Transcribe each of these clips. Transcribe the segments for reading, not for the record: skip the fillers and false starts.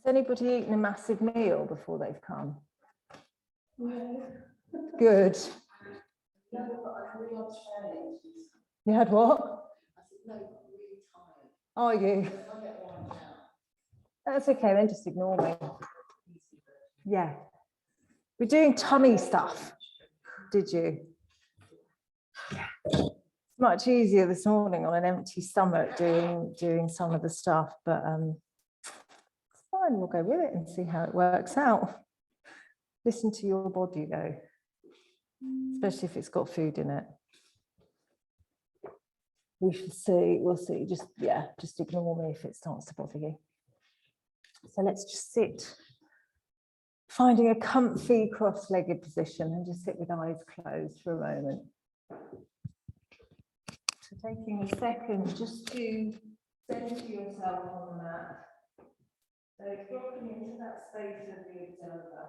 Has anybody eaten a massive meal before they've come? No. Good. You had what? I said, no, I'm really tired. Are you? That's okay, then just ignore me. Yeah. We're doing tummy stuff. Did you? It's much easier this morning on an empty stomach doing some of the stuff, but it's fine, we'll go with it and see how it works out. Listen to your body though, especially if it's got food in it. We shall see, we'll see, just ignore me if it starts to bother you. So let's just sit, finding a comfy cross-legged position and just sit with eyes closed for a moment. So taking a second just to center yourself on the mat. So dropping into that space of the observer.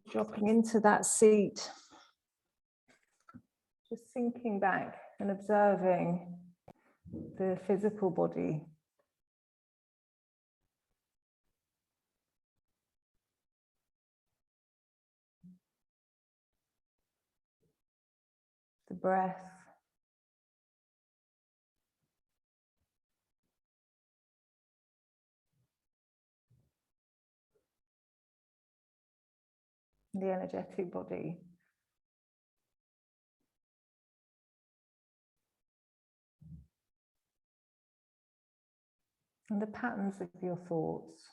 Dropping into that seat, just sinking back and observing the physical body. The breath. The energetic body. And the patterns of your thoughts.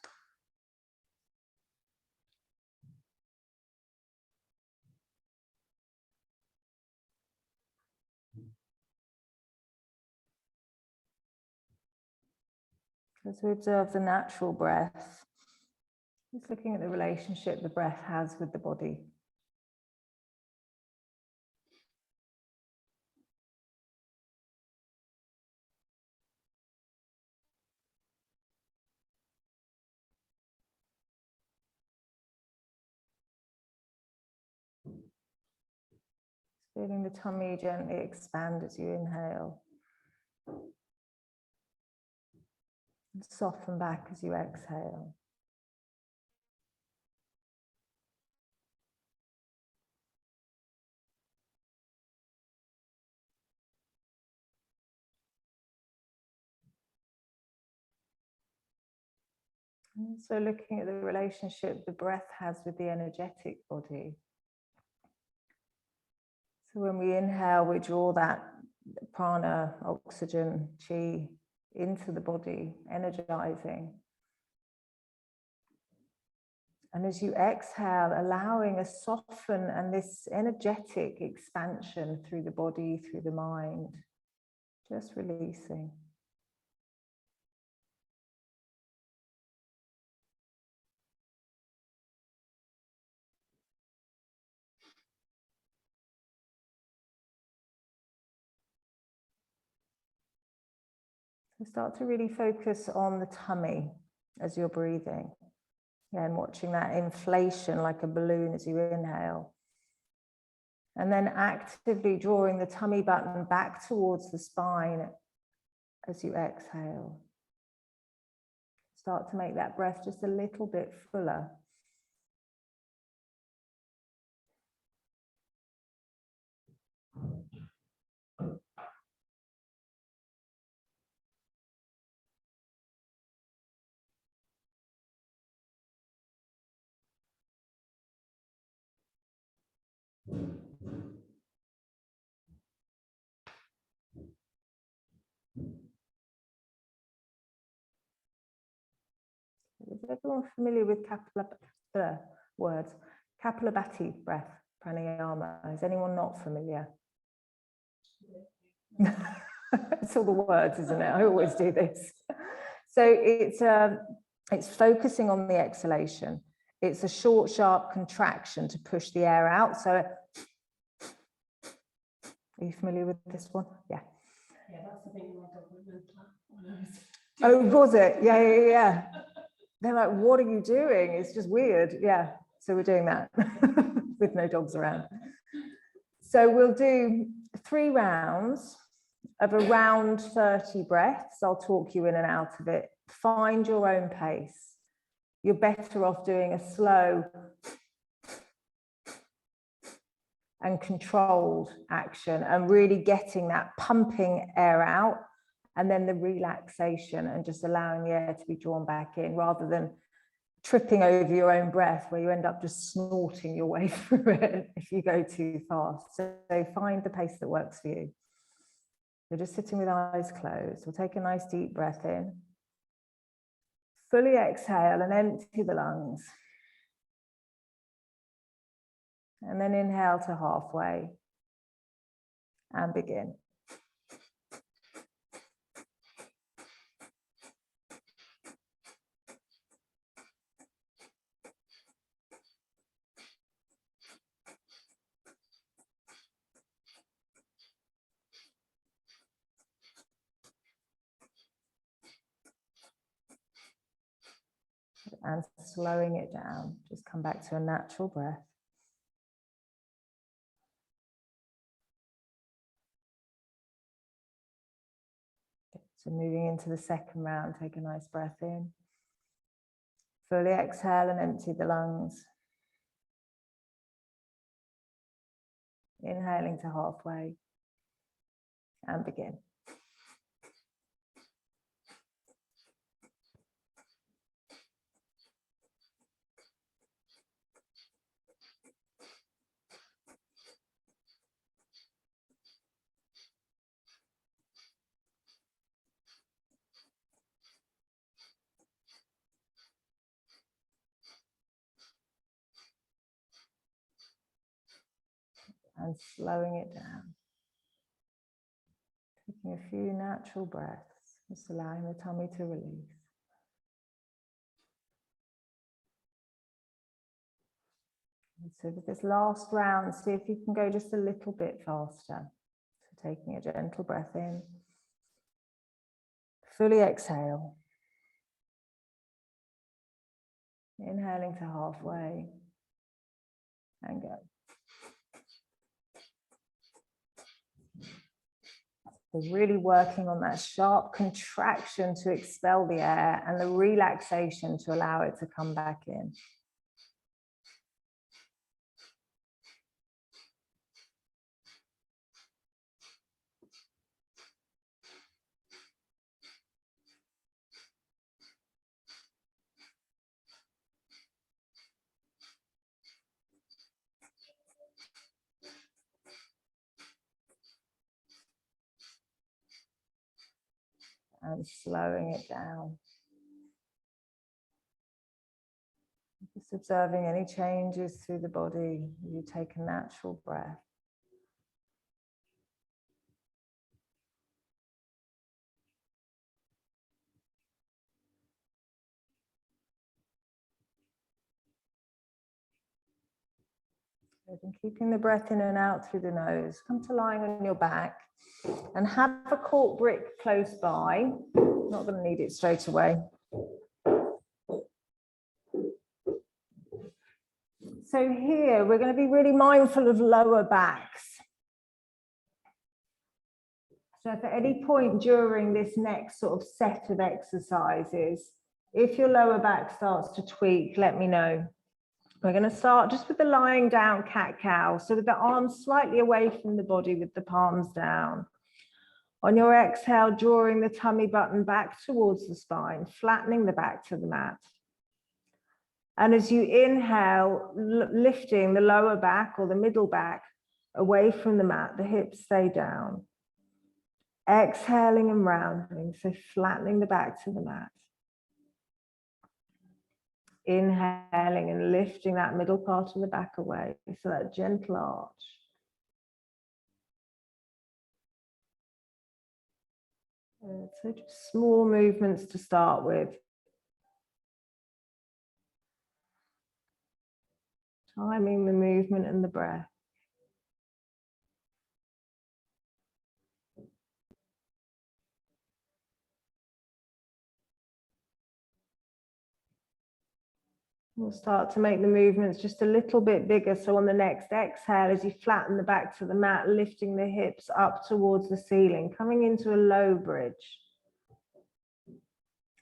As we observe the natural breath, just looking at the relationship the breath has with the body. Feeling the tummy gently expand as you inhale. And soften back as you exhale. And also looking at the relationship the breath has with the energetic body. So when we inhale, we draw that prana, oxygen, chi into the body, energizing. And as you exhale, allowing a soften and this energetic expansion through the body, through the mind, just releasing. So start to really focus on the tummy as you're breathing. And watching that inflation like a balloon as you inhale. And then actively drawing the tummy button back towards the spine as you exhale. Start to make that breath just a little bit fuller. Is everyone familiar with Kapalabhati breath, pranayama? Is anyone not familiar? It's all the words, isn't it? I always do this. So it's focusing on the exhalation. It's a short, sharp contraction to push the air out. So Are you familiar with this one? Yeah. Yeah, that's the thing my dog went mental. Oh, was it? Yeah. They're like, what are you doing? It's just weird. Yeah. So we're doing that with no dogs around. So we'll do 3 rounds of around 30 breaths. I'll talk you in and out of it. Find your own pace. You're better off doing a slow and controlled action and really getting that pumping air out, and then the relaxation and just allowing the air to be drawn back in, rather than tripping over your own breath where you end up just snorting your way through it if you go too fast. So find the pace that works for you. You're just sitting with eyes closed. We'll take a nice deep breath in. Fully exhale and empty the lungs. And then inhale to halfway and begin. And slowing it down, just come back to a natural breath. So moving into the second round, take a nice breath in. Fully exhale and empty the lungs. Inhaling to halfway and begin. And slowing it down. Taking a few natural breaths, just allowing the tummy to release. And so with this last round, see if you can go just a little bit faster. So taking a gentle breath in. Fully exhale. Inhaling to halfway. And go. We're really working on that sharp contraction to expel the air and the relaxation to allow it to come back in. And slowing it down. Just observing any changes through the body. You take a natural breath. And keeping the breath in and out through the nose. Come to lying on your back and have a cork brick close by. Not going to need it straight away. So here we're going to be really mindful of lower backs. So if at any point during this next sort of set of exercises, if your lower back starts to tweak, let me know. We're going to start just with the lying down cat-cow, so with the arms slightly away from the body with the palms down. On your exhale, drawing the tummy button back towards the spine, flattening the back to the mat. And as you inhale, lifting the lower back or the middle back away from the mat, the hips stay down. Exhaling and rounding, so flattening the back to the mat. Inhaling and lifting that middle part of the back away, so that gentle arch. So just small movements to start with. Timing the movement and the breath. We'll start to make the movements just a little bit bigger. So on the next exhale, as you flatten the back to the mat, lifting the hips up towards the ceiling, coming into a low bridge.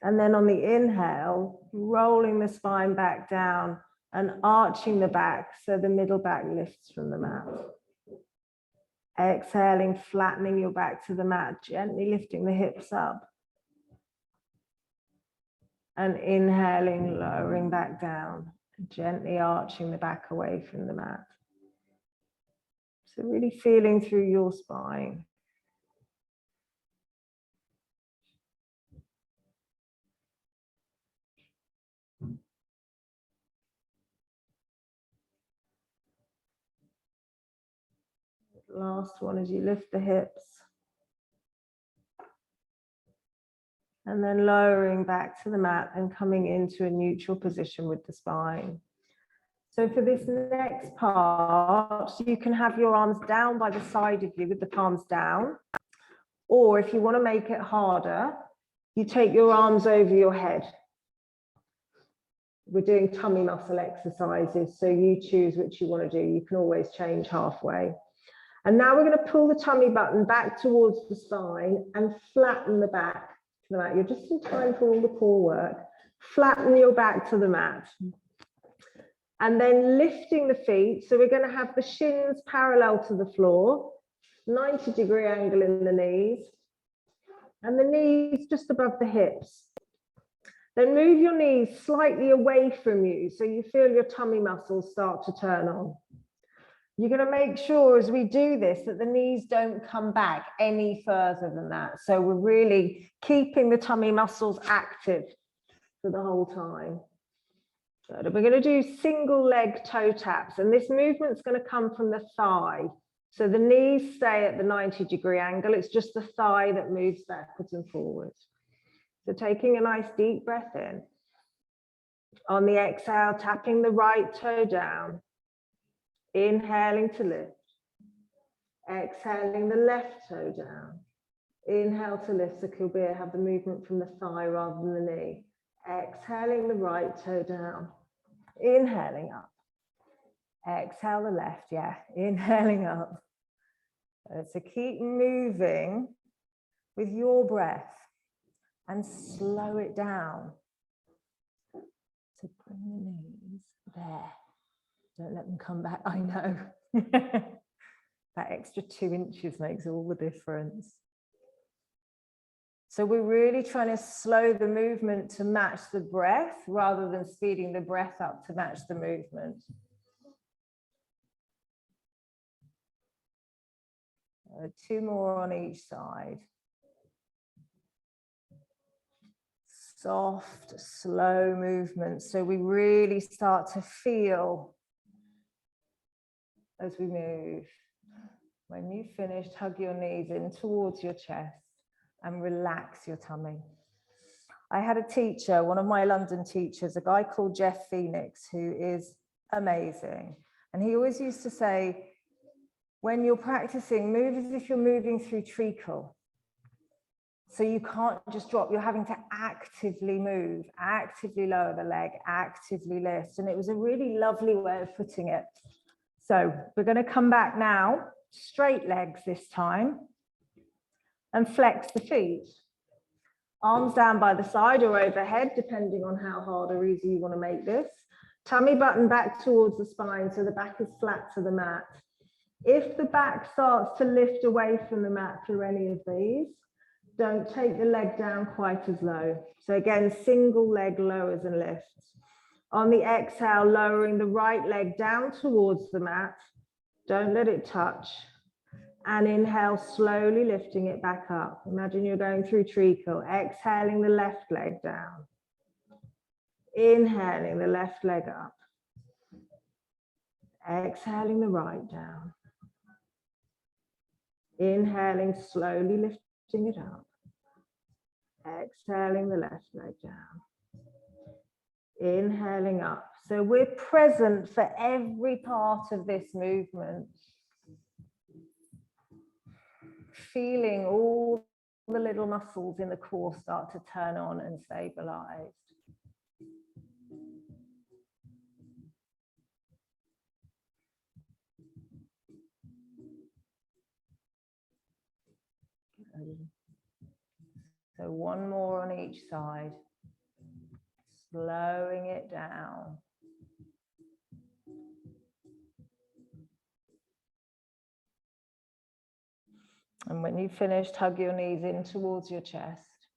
And then on the inhale, rolling the spine back down and arching the back so the middle back lifts from the mat. Exhaling, flattening your back to the mat, gently lifting the hips up. And inhaling, lowering back down, gently arching the back away from the mat. So really feeling through your spine. Last one as you lift the hips. And then lowering back to the mat and coming into a neutral position with the spine. So for this next part, you can have your arms down by the side of you with the palms down. Or if you want to make it harder, you take your arms over your head. We're doing tummy muscle exercises, so you choose which you want to do. You can always change halfway. And now we're going to pull the tummy button back towards the spine and flatten the back to the mat. You're just in time for all the core work. Flatten your back to the mat. And then lifting the feet. So we're going to have the shins parallel to the floor, 90-degree angle in the knees, and the knees just above the hips. Then move your knees slightly away from you so you feel your tummy muscles start to turn on. You're going to make sure as we do this that the knees don't come back any further than that. So we're really keeping the tummy muscles active for the whole time. Good. We're going to do single leg toe taps, and this movement's going to come from the thigh. So the knees stay at the 90-degree angle. It's just the thigh that moves backwards and forwards. So taking a nice deep breath in. On the exhale, tapping the right toe down. Inhaling to lift. Exhaling the left toe down. Inhale to lift, so could have the movement from the thigh rather than the knee. Exhaling the right toe down. Inhaling up. Exhale the left, yeah. Inhaling up. So keep moving with your breath and slow it down. So bring the knees there. Don't let them come back, I know. That extra 2 inches makes all the difference. So we're really trying to slow the movement to match the breath rather than speeding the breath up to match the movement. Two more on each side. Soft, slow movement. So we really start to feel as we move. When you've finished, hug your knees in towards your chest and relax your tummy. I had a teacher, one of my London teachers, a guy called Jeff Phoenix, who is amazing. And he always used to say, when you're practicing, move as if you're moving through treacle. So you can't just drop, you're having to actively move, actively lower the leg, actively lift. And it was a really lovely way of putting it. So we're going to come back now, straight legs this time, and flex the feet. Arms down by the side or overhead, depending on how hard or easy you want to make this. Tummy button back towards the spine so the back is flat to the mat. If the back starts to lift away from the mat through any of these, don't take the leg down quite as low. So again, single leg lowers and lifts. On the exhale, lowering the right leg down towards the mat. Don't let it touch. And inhale, slowly lifting it back up. Imagine you're going through treacle. Exhaling the left leg down. Inhaling the left leg up. Exhaling the right down. Inhaling, slowly lifting it up. Exhaling the left leg down. Inhaling up. So we're present for every part of this movement. Feeling all the little muscles in the core start to turn on and stabilize. So one more on each side. Slowing it down. And when you've finished, hug your knees in towards your chest.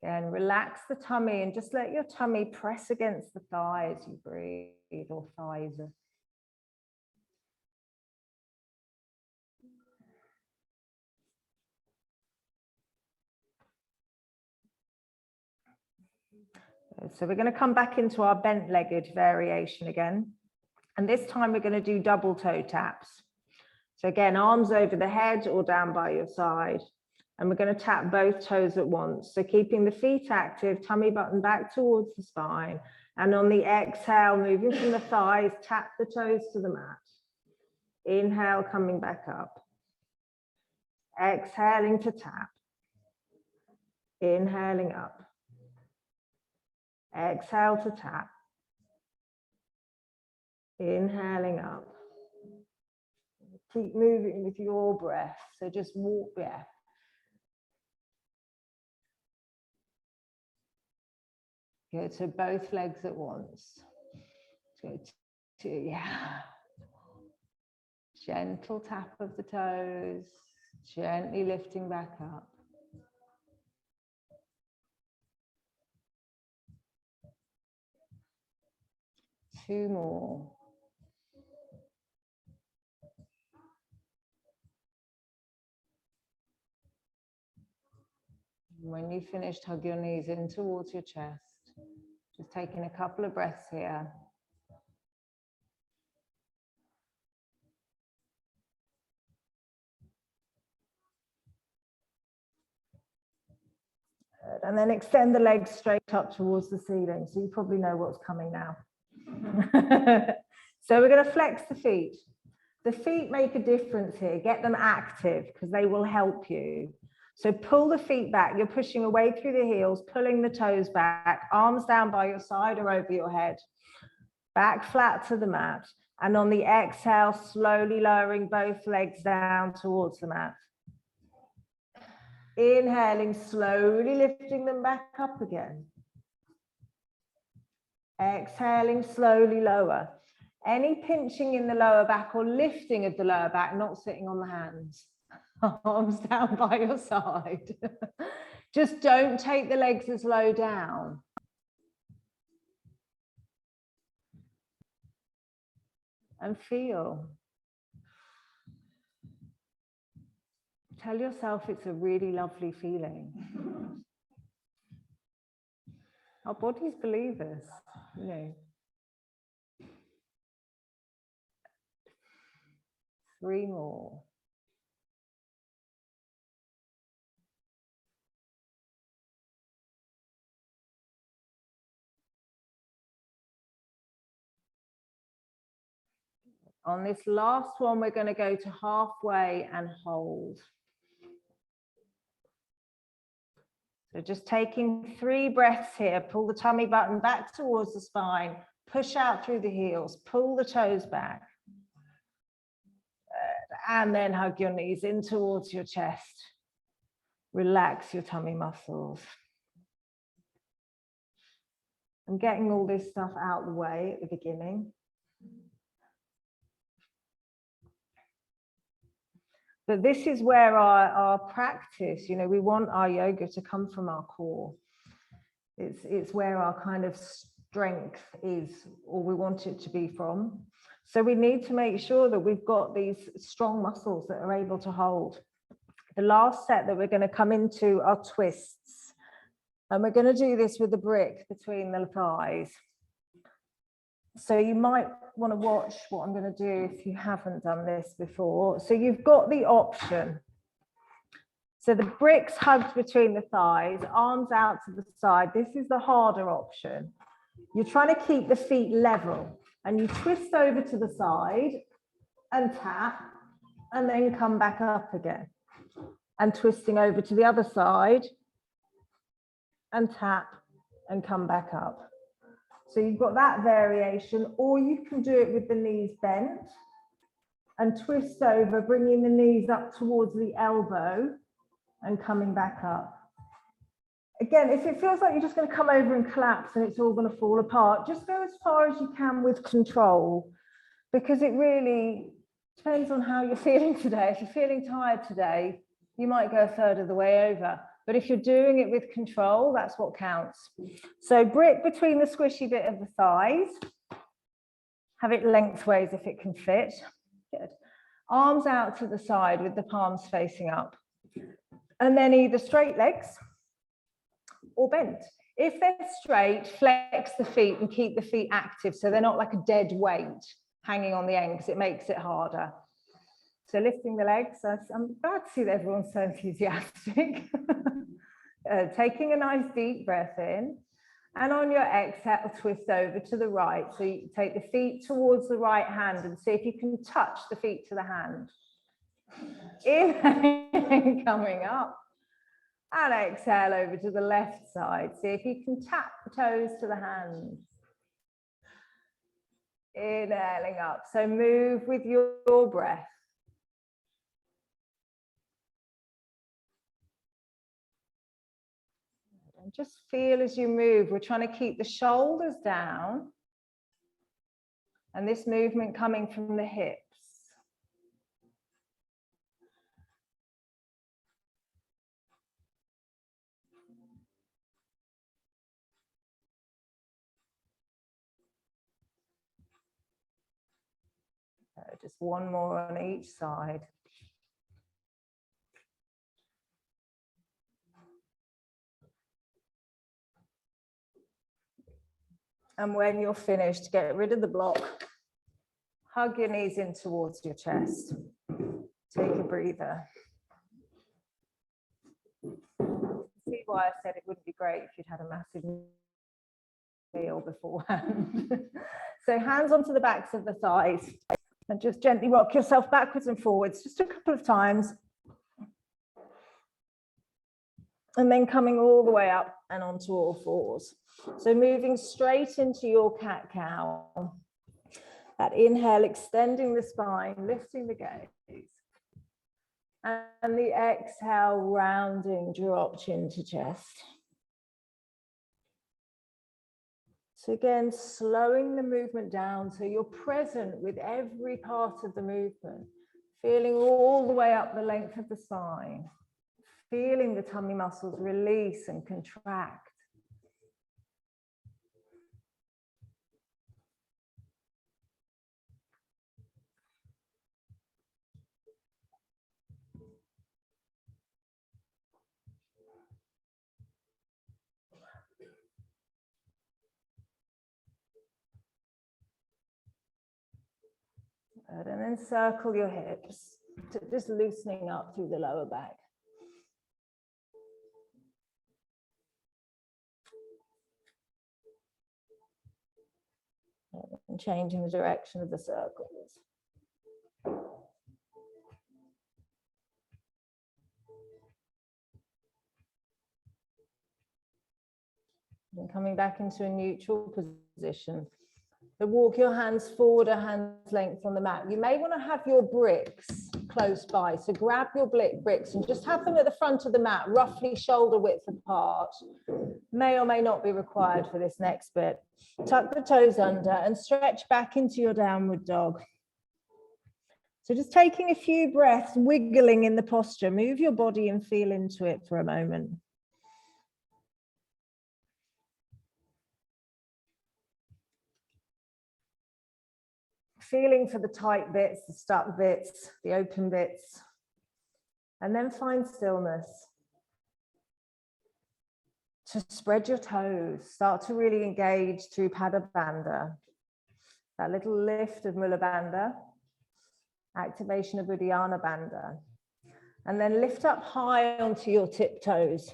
Again, relax the tummy and just let your tummy press against the thighs you breathe, or thighs. So we're going to come back into our bent-legged variation again. And this time we're going to do double toe taps. So again, arms over the head or down by your side. And we're going to tap both toes at once. So keeping the feet active, tummy button back towards the spine. And on the exhale, moving from the thighs, tap the toes to the mat. Inhale, coming back up. Exhaling to tap. Inhaling up. Exhale to tap. Inhaling up. Keep moving with your breath. So just walk there. Good, so both legs at once. Good, yeah. Gentle tap of the toes, gently lifting back up. Two more. When you've finished, hug your knees in towards your chest. Just taking a couple of breaths here. Good. And then extend the legs straight up towards the ceiling. So you probably know what's coming now. So we're going to flex the feet. The feet make a difference here. Get them active because they will help you. So pull the feet back. You're pushing away through the heels, pulling the toes back, arms down by your side or over your head. Back flat to the mat. And on the exhale, slowly lowering both legs down towards the mat. Inhaling, slowly lifting them back up again. Exhaling, slowly lower. Any pinching in the lower back or lifting of the lower back, not sitting on the hands. Arms down by your side. Just don't take the legs as low down. And feel. Tell yourself it's a really lovely feeling. Our bodies believe us, you know. 3 more. On this last one, we're going to go to halfway and hold. So just taking 3 breaths here, pull the tummy button back towards the spine, push out through the heels, pull the toes back. And then hug your knees in towards your chest. Relax your tummy muscles. I'm getting all this stuff out of the way at the beginning. But this is where our practice, you know, we want our yoga to come from our core. It's where our kind of strength is, or we want it to be from. So we need to make sure that we've got these strong muscles that are able to hold. The last set that we're going to come into are twists. And we're going to do this with the brick between the thighs. So you might want to watch what I'm going to do if you haven't done this before. So you've got the option. So the bricks hugged between the thighs, arms out to the side. This is the harder option. You're trying to keep the feet level and you twist over to the side and tap and then come back up again. And twisting over to the other side and tap and come back up. So you've got that variation, or you can do it with the knees bent and twist over, bringing the knees up towards the elbow and coming back up. Again, if it feels like you're just going to come over and collapse and it's all going to fall apart, just go as far as you can with control, because it really depends on how you're feeling today. If you're feeling tired today, you might go a third of the way over. But if you're doing it with control, that's what counts. So brick between the squishy bit of the thighs. Have it lengthways if it can fit. Good. Arms out to the side with the palms facing up. And then either straight legs or bent. If they're straight, flex the feet and keep the feet active so they're not like a dead weight hanging on the end, because it makes it harder. So lifting the legs, I'm glad to see that everyone's so enthusiastic. Taking a nice deep breath in, and on your exhale, twist over to the right. So you take the feet towards the right hand and see if you can touch the feet to the hand. Inhaling, coming up. And exhale over to the left side. See if you can tap the toes to the hands. Inhaling up. So move with your breath. And just feel as you move. We're trying to keep the shoulders down. And this movement coming from the hips. Just one more on each side. And when you're finished, get rid of the block. Hug your knees in towards your chest. Take a breather. See why I said it wouldn't be great if you'd had a massive meal beforehand. So hands onto the backs of the thighs. And just gently rock yourself backwards and forwards, just a couple of times. And then coming all the way up and onto all fours. So moving straight into your cat-cow. That inhale, extending the spine, lifting the gaze. And the exhale, rounding, drop chin to chest. So again, slowing the movement down so you're present with every part of the movement, feeling all the way up the length of the spine, feeling the tummy muscles release and contract. Good. And then circle your hips, to just loosening up through the lower back. And changing the direction of the circles. And coming back into a neutral position. So walk your hands forward a hand's length on the mat. You may want to have your bricks close by. So grab your bricks and just have them at the front of the mat, roughly shoulder width apart. May or may not be required for this next bit. Tuck the toes under and stretch back into your downward dog. So just taking a few breaths, wiggling in the posture. Move your body and feel into it for a moment. Feeling for the tight bits, the stuck bits, the open bits, and then find stillness. To spread your toes, start to really engage through Pada Bandha. That little lift of Mula Bandha, activation of Uddiyana Bandha. And then lift up high onto your tiptoes.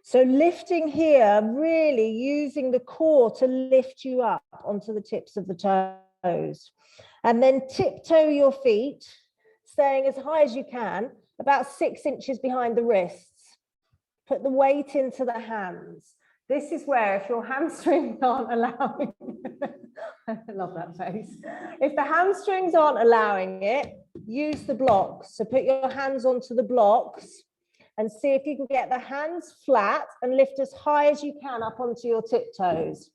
So lifting here, really using the core to lift you up onto the tips of the toes. And then tiptoe your feet, staying as high as you can, about 6 inches behind the wrists. Put the weight into the hands. This is where, if your hamstrings aren't allowing, I love that face. If the hamstrings aren't allowing it, use the blocks. So put your hands onto the blocks And see if you can get the hands flat and lift as high as you can up onto your tiptoes.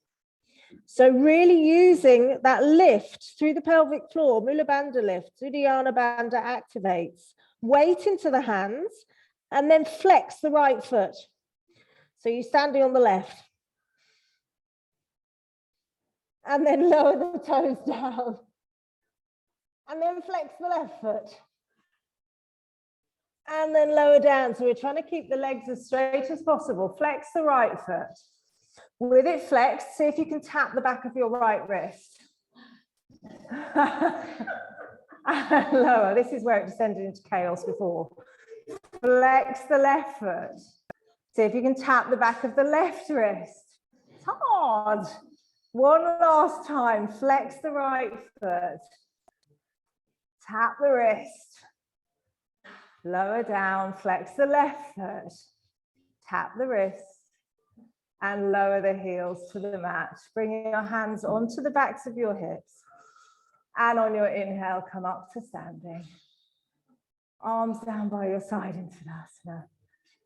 So really using that lift through the pelvic floor, Mula Bandha lift, Uddiyana Bandha activates. Weight into the hands and then flex the right foot. So you're standing on the left. And then lower the toes down. And then flex the left foot. And then lower down. So we're trying to keep the legs as straight as possible. Flex the right foot. With it flexed, see if you can tap the back of your right wrist. And lower. This is where it descended into chaos before. Flex the left foot. See if you can tap the back of the left wrist. It's hard. One last time. Flex the right foot. Tap the wrist. Lower down. Flex the left foot. Tap the wrist. And lower the heels to the mat. Bringing your hands onto the backs of your hips. And on your inhale, come up to standing. Arms down by your side into Tadasana.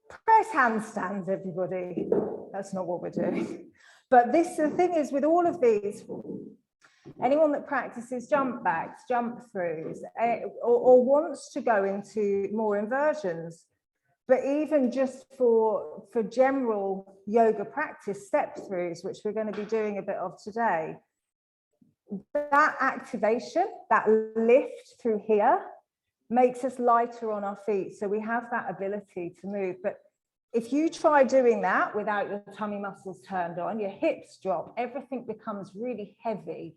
Press handstands, everybody. That's not what we're doing. But the thing is, with all of these, anyone that practices jump backs, jump throughs, or wants to go into more inversions, but even just for general yoga practice, step throughs, which we're going to be doing a bit of today, that activation, that lift through here, makes us lighter on our feet. So we have that ability to move. But if you try doing that without your tummy muscles turned on, your hips drop, everything becomes really heavy.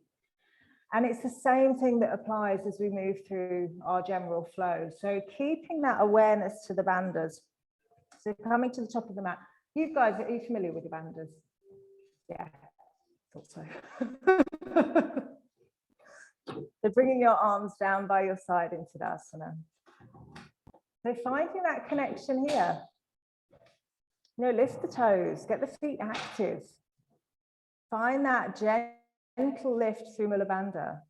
And it's the same thing that applies as we move through our general flow. So keeping that awareness to the bandhas. So coming to the top of the mat. You guys, are you familiar with the bandhas? Yeah, thought so. So bringing your arms down by your side into Tadasana. So finding that connection here. Lift the toes, get the feet active. Find that gentle lift through Mula Bandha.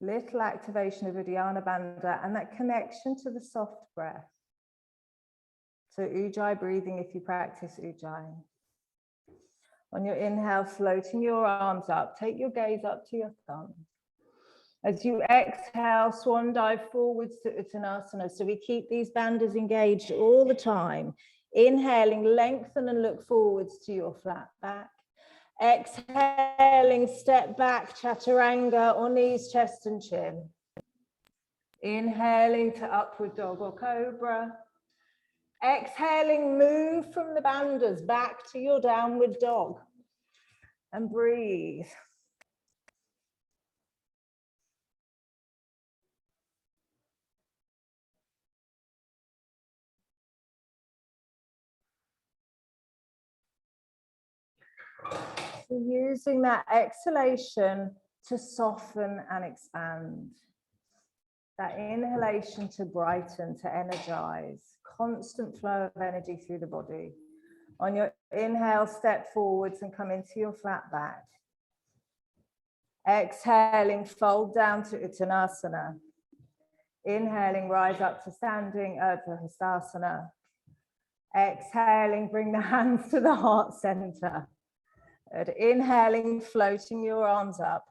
Little activation of Uddiyana Bandha and that connection to the soft breath. So Ujjayi breathing if you practice Ujjayi. On your inhale, floating your arms up, take your gaze up to your thumb. As you exhale, swan dive forwards to Uttanasana. So we keep these bandhas engaged all the time. Inhaling, lengthen and look forwards to your flat back. Exhaling, step back, chaturanga, or knees, chest and chin. Inhaling to upward dog or cobra. Exhaling, move from the bandhas back to your downward dog. And breathe. So using that exhalation to soften and expand. That inhalation to brighten, to energize. Constant flow of energy through the body. On your inhale, step forwards and come into your flat back. Exhaling, fold down to Uttanasana. Inhaling, rise up to standing, Urdhva Hastasana. Exhaling, bring the hands to the heart center. And inhaling, floating your arms up.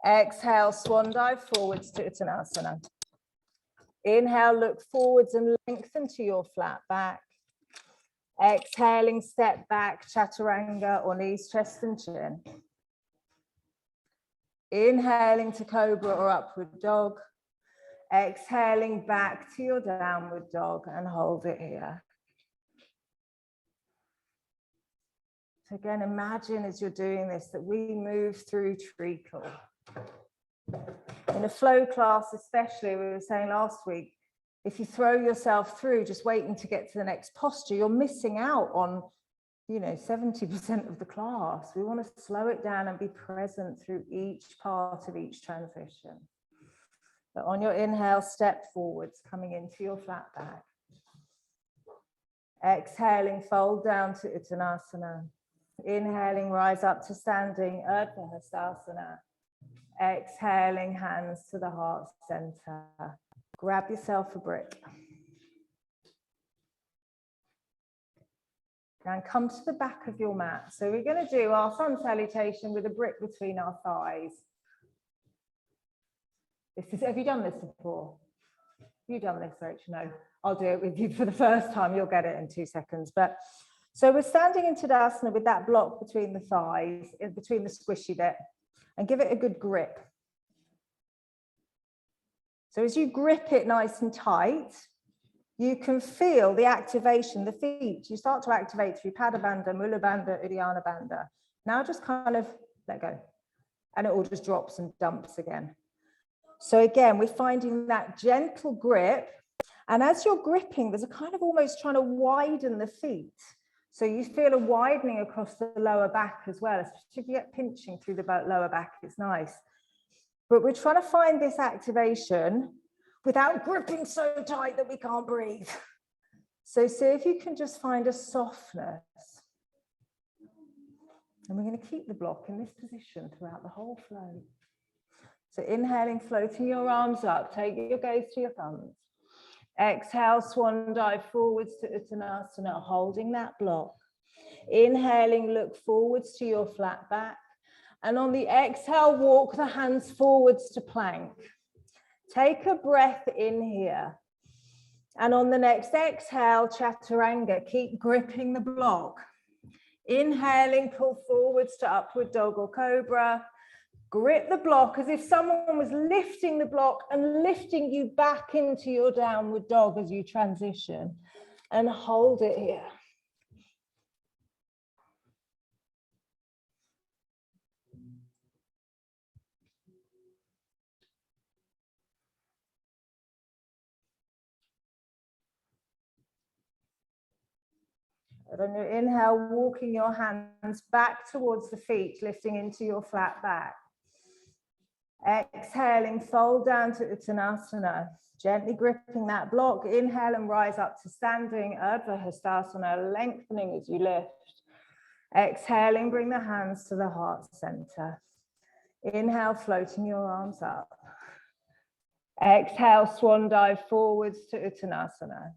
Exhale, swan dive forwards to Uttanasana. Inhale, look forwards and lengthen to your flat back. Exhaling, step back, chaturanga or knees, chest and chin. Inhaling to cobra or upward dog. Exhaling back to your downward dog and hold it here. So again, imagine as you're doing this that we move through treacle. In a flow class especially, we were saying last week, if you throw yourself through just waiting to get to the next posture, you're missing out on 70% of the class. We want to slow it down and be present through each part of each transition. But on your inhale, step forwards, coming into your flat back. Exhaling, fold down to Uttanasana. Inhaling, rise up to standing, Urdhva Hastasana. Exhaling, hands to the heart center. Grab yourself a brick. and come to the back of your mat. So we're going to do our sun salutation with a brick between our thighs. Have you done this before? Have you done this, Rachel? No, I'll do it with you for the first time. You'll get it in 2 seconds. But so we're standing in Tadasana with that block between the thighs, in between the squishy bit, and give it a good grip. So as you grip it nice and tight, you can feel the activation, the feet. You start to activate through Pada Bandha, Mula Bandha, Uddiyana Bandha. Now just kind of let go. And it all just drops and dumps again. So again, we're finding that gentle grip. And as you're gripping, there's a kind of almost trying to widen the feet. So you feel a widening across the lower back as well, especially if you get pinching through the lower back, it's nice. But we're trying to find this activation without gripping so tight that we can't breathe. So see if you can just find a softness. And we're going to keep the block in this position throughout the whole flow. So inhaling, floating your arms up, take your gaze to your thumbs. Exhale, swan dive forwards to Uttanasana, holding that block. Inhaling, look forwards to your flat back. And on the exhale, walk the hands forwards to plank. Take a breath in here. And on the next exhale, chaturanga, keep gripping the block. Inhaling, pull forwards to upward dog or cobra. Grip the block as if someone was lifting the block and lifting you back into your downward dog as you transition. And hold it here. And on your inhale, walking your hands back towards the feet, lifting into your flat back. Exhaling, fold down to Uttanasana, gently gripping that block. Inhale and rise up to standing, Urdhva Hastasana, lengthening as you lift. Exhaling, bring the hands to the heart center. Inhale, floating your arms up. Exhale, swan dive forwards to Uttanasana.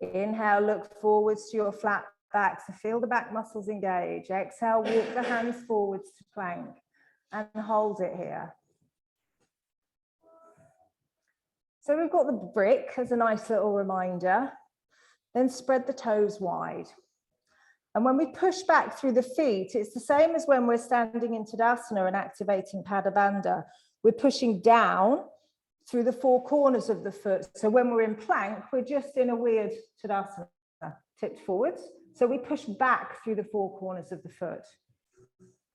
Inhale, look forwards to your flat back, so feel the back muscles engage. Exhale, walk the hands forwards to plank and hold it here. So we've got the brick as a nice little reminder. Then spread the toes wide. And when we push back through the feet, it's the same as when we're standing in Tadasana and activating Pada Bandha. We're pushing down through the four corners of the foot. So when we're in plank, we're just in a weird Tadasana, tipped forwards. So we push back through the four corners of the foot.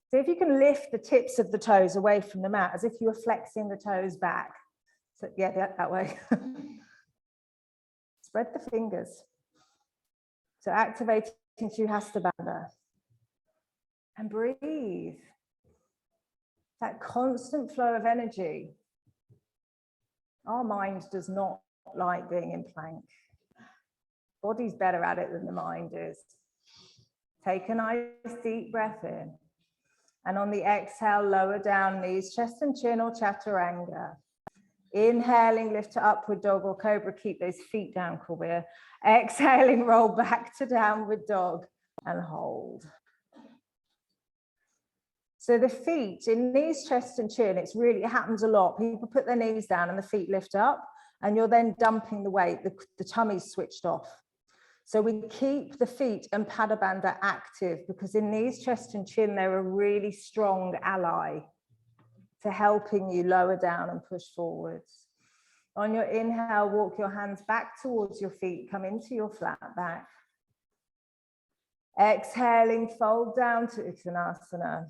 So if you can lift the tips of the toes away from the mat, as if you were flexing the toes back. So yeah, that way. Spread the fingers. So activating through Hasta Bandha. And breathe. That constant flow of energy. Our mind does not like being in plank. Body's better at it than the mind is. Take a nice deep breath in. And on the exhale, lower down knees, chest and chin or chaturanga. Inhaling, lift to upward dog or cobra. Keep those feet down, Kabir. Exhaling, roll back to downward dog and hold. So the feet in knees, chest and chin, it happens a lot. People put their knees down and the feet lift up and you're then dumping the weight, the tummy's switched off. So we keep the feet and Pada Bandha active because in knees, chest and chin, they're a really strong ally to helping you lower down and push forwards. On your inhale, walk your hands back towards your feet, come into your flat back. Exhaling, fold down to Uttanasana.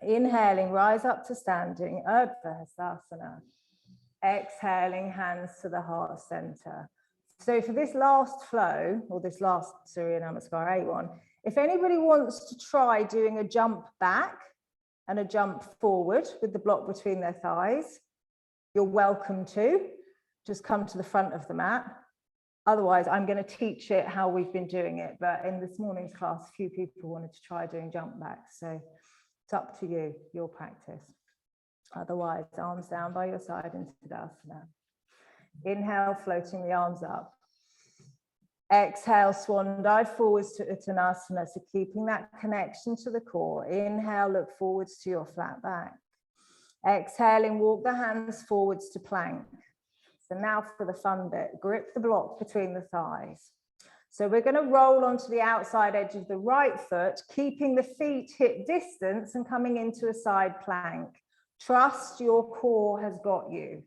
Inhaling, rise up to standing, Urdhva Hastasana. Exhaling, hands to the heart center. So for this last flow, or this last Surya Namaskar 8-1, if anybody wants to try doing a jump back and a jump forward with the block between their thighs, you're welcome to. Just come to the front of the mat. Otherwise, I'm going to teach it how we've been doing it. But in this morning's class, a few people wanted to try doing jump backs. So it's up to you, your practice. Otherwise, arms down by your side into Tadasana. Inhale, floating the arms up. Exhale, swan dive forwards to Uttanasana. So keeping that connection to the core. Inhale, look forwards to your flat back. Exhaling, walk the hands forwards to plank. So now for the fun bit, grip the block between the thighs. So we're going to roll onto the outside edge of the right foot, keeping the feet hip distance and coming into a side plank. Trust your core has got you.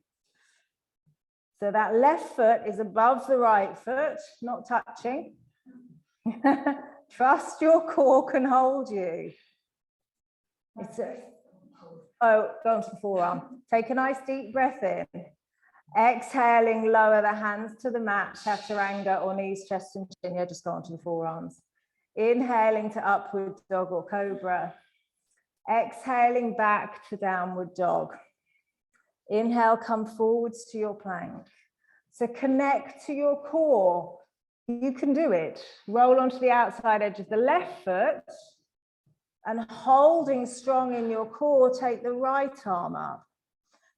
So that left foot is above the right foot, not touching. Trust your core can hold you. Oh, go on to the forearm. Take a nice deep breath in. Exhaling, lower the hands to the mat, chaturanga or knees, chest and chin. Yeah, just go on to the forearms. Inhaling to upward dog or cobra. Exhaling back to downward dog. Inhale, come forwards to your plank. So connect to your core. You can do it. Roll onto the outside edge of the left foot and holding strong in your core, take the right arm up.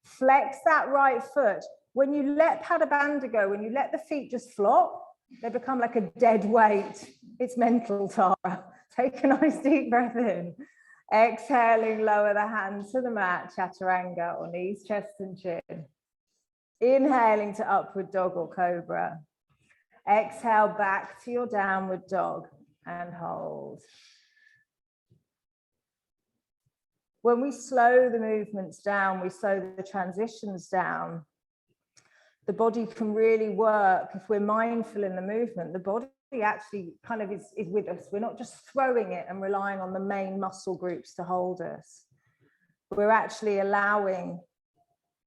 Flex that right foot. When you let Padabandha go, when you let the feet just flop, they become like a dead weight. It's mental, Tara. Take a nice deep breath in. Exhaling, lower the hands to the mat, chaturanga or knees, chest and chin. Inhaling to upward dog or cobra. Exhale back to your downward dog and hold. When we slow the movements down, we slow the transitions down, the body can really work. If we're mindful in the movement, the body actually kind of is with us. We're not just throwing it and relying on the main muscle groups to hold us. We're actually allowing,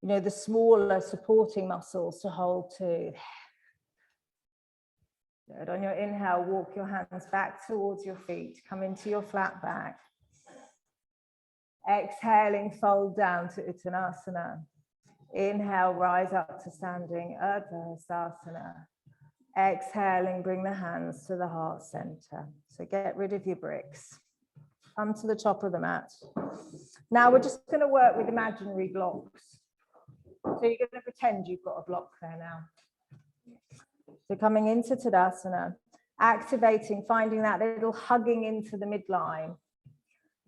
you know, the smaller supporting muscles to hold too. Good. On your inhale, walk your hands back towards your feet. Come into your flat back. Exhaling, fold down to Uttanasana. Inhale, rise up to standing Urdhva Hastasana. Exhaling, bring the hands to the heart center. So get rid of your bricks. Come to the top of the mat. Now we're just going to work with imaginary blocks. So you're going to pretend you've got a block there now. So coming into Tadasana, activating, finding that little hugging into the midline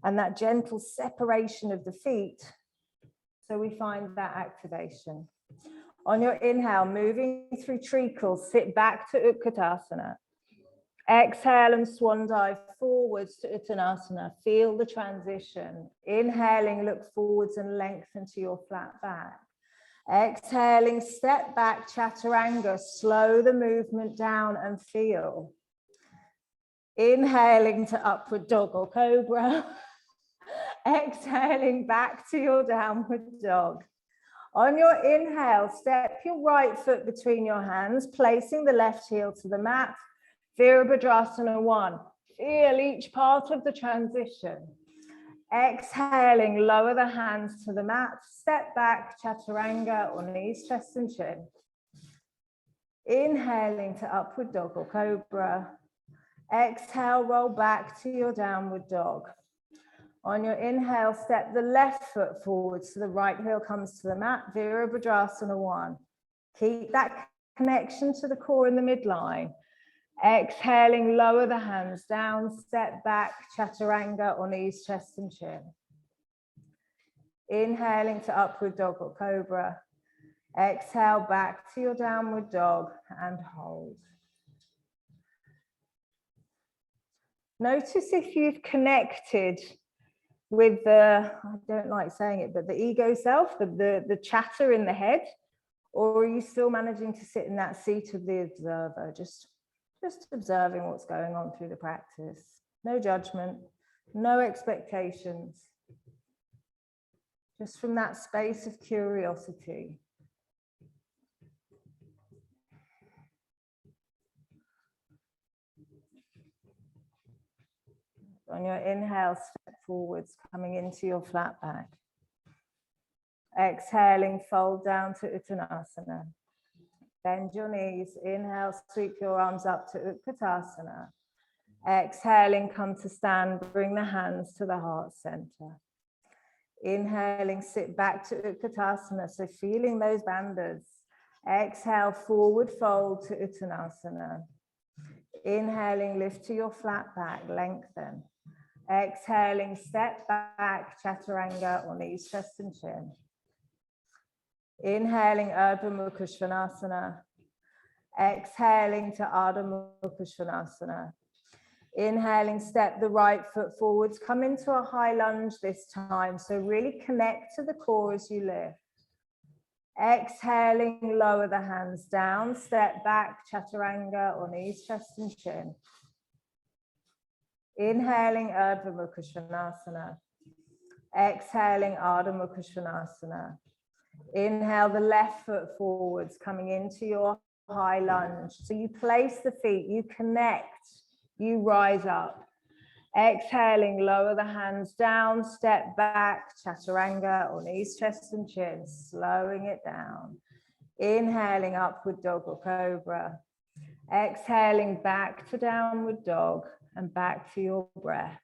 and that gentle separation of the feet. So we find that activation. On your inhale, moving through treacles, sit back to Utkatasana. Exhale and swan dive forwards to Uttanasana. Feel the transition. Inhaling, look forwards and lengthen to your flat back. Exhaling, step back, chaturanga. Slow the movement down and feel. Inhaling to upward dog or cobra. Exhaling back to your downward dog. On your inhale, step your right foot between your hands, placing the left heel to the mat. Virabhadrasana 1. Feel each part of the transition. Exhaling, lower the hands to the mat. Step back, chaturanga or knees, chest and chin. Inhaling to upward dog or cobra. Exhale, roll back to your downward dog. On your inhale, step the left foot forward so the right heel comes to the mat. Virabhadrasana 1. Keep that connection to the core in the midline. Exhaling, lower the hands down, step back, chaturanga or knees, chest and chin. Inhaling to upward dog or cobra. Exhale back to your downward dog and hold. Notice if you've connected with the, I don't like saying it, but the ego self, the chatter in the head, or are you still managing to sit in that seat of the observer, just observing what's going on through the practice? No judgment, no expectations, just from that space of curiosity. On your inhale, step forwards, coming into your flat back. Exhaling, fold down to Uttanasana. Bend your knees. Inhale, sweep your arms up to Utkatasana. Exhaling, come to stand. Bring the hands to the heart center. Inhaling, sit back to Utkatasana. So feeling those bandhas. Exhale, forward fold to Uttanasana. Inhaling, lift to your flat back, lengthen. Exhaling, step back, chaturanga, or knees, chest and chin. Inhaling, Urdhva Mukha Svanasana. Exhaling to Ardha Mukha Svanasana. Inhaling, step the right foot forwards, come into a high lunge this time. So really connect to the core as you lift. Exhaling, lower the hands down, step back, chaturanga, or knees, chest and chin. Inhaling, Urdhva Mukha Svanasana. Exhaling, Ardha Mukha Svanasana. Inhale the left foot forwards, coming into your high lunge. So you place the feet, you connect, you rise up. Exhaling, lower the hands down, step back, chaturanga, or knees, chest and chin, slowing it down. Inhaling, upward dog or cobra. Exhaling, back to downward dog and back for your breath.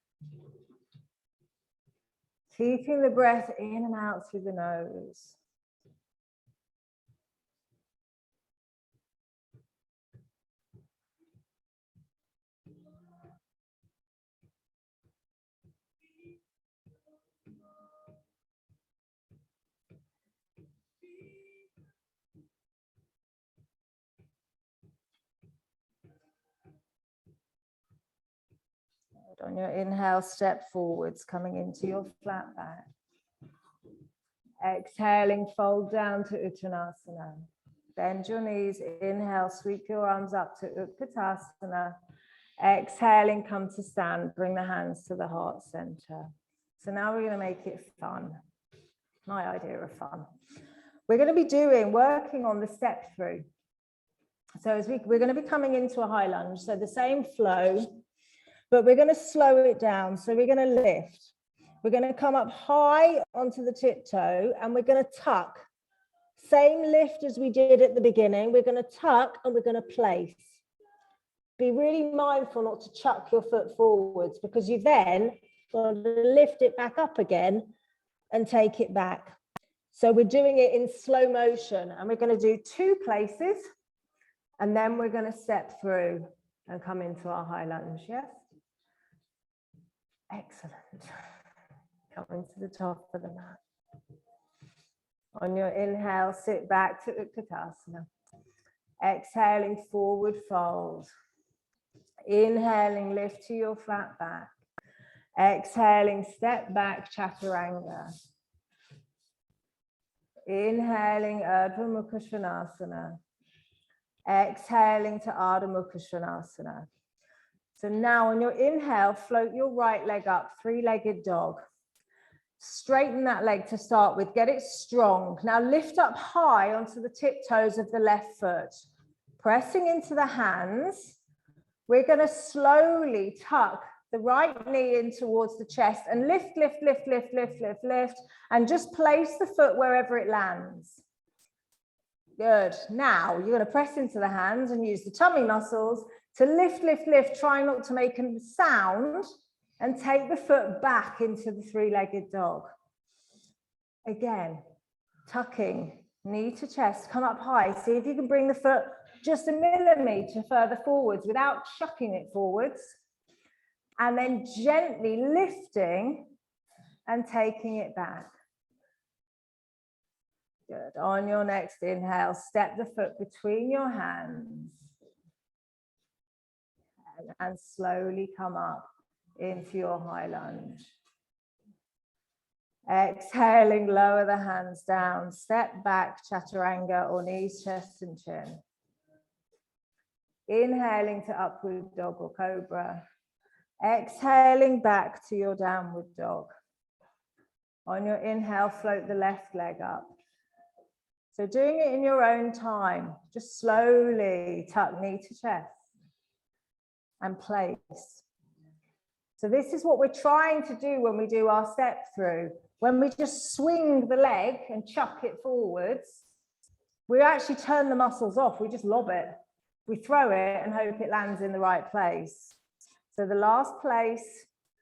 Keeping the breath in and out through the nose. On your inhale, step forwards, coming into your flat back. Exhaling, fold down to Uttanasana. Bend your knees, inhale, sweep your arms up to Utkatasana. Exhaling, come to stand, bring the hands to the heart center. So now we're going to make it fun. My idea of fun. We're going to be working on the step through. So as we're going to be coming into a high lunge, so the same flow, but we're going to slow it down. So we're going to lift. We're going to come up high onto the tiptoe and we're going to tuck. Same lift as we did at the beginning. We're going to tuck and we're going to place. Be really mindful not to chuck your foot forwards because you then got to lift it back up again and take it back. So we're doing it in slow motion and we're going to do 2 places and then we're going to step through and come into our high lunge. Yes? Excellent. Coming to the top of the mat. On your inhale, sit back to Utkatasana. Exhaling, forward fold. Inhaling, lift to your flat back. Exhaling, step back, chaturanga. Inhaling, Urdhva Mukha Svanasana. Exhaling to Ardha Mukha Svanasana. So now on your inhale, float your right leg up, 3-legged dog. Straighten that leg to start with, get it strong. Now lift up high onto the tiptoes of the left foot. Pressing into the hands, we're going to slowly tuck the right knee in towards the chest and lift, lift, lift, lift, lift, lift, lift, and just place the foot wherever it lands. Good. Now you're going to press into the hands and use the tummy muscles to lift, lift, lift, try not to make a sound and take the foot back into the 3-legged dog. Again, tucking, knee to chest, come up high. See if you can bring the foot just a millimeter further forwards without chucking it forwards. And then gently lifting and taking it back. Good. On your next inhale, step the foot between your hands. And slowly come up into your high lunge. Exhaling, lower the hands down, step back, chaturanga, or knees, chest and chin. Inhaling to upward dog or cobra. Exhaling back to your downward dog. On your inhale, float the left leg up. So doing it in your own time, just slowly tuck knee to chest and place. So this is what we're trying to do when we do our step through. When we just swing the leg and chuck it forwards, we actually turn the muscles off. We just lob it. We throw it and hope it lands in the right place. So the last place